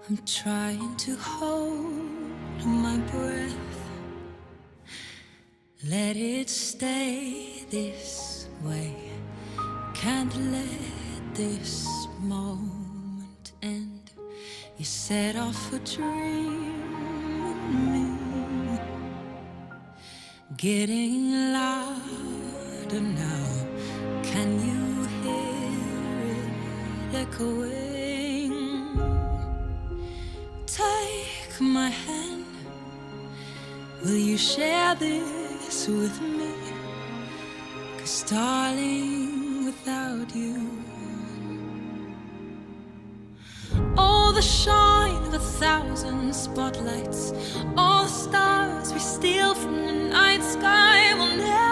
I'm trying to hold my breath. Let it stay this way. Can't let this moment end. You set off a dream in me, getting louder now. Can you hear it echoing? Take my hand. Will you share this with me? 'Cause darling, without you, all the shine of 1,000 spotlights, all the stars we steal from the night sky will never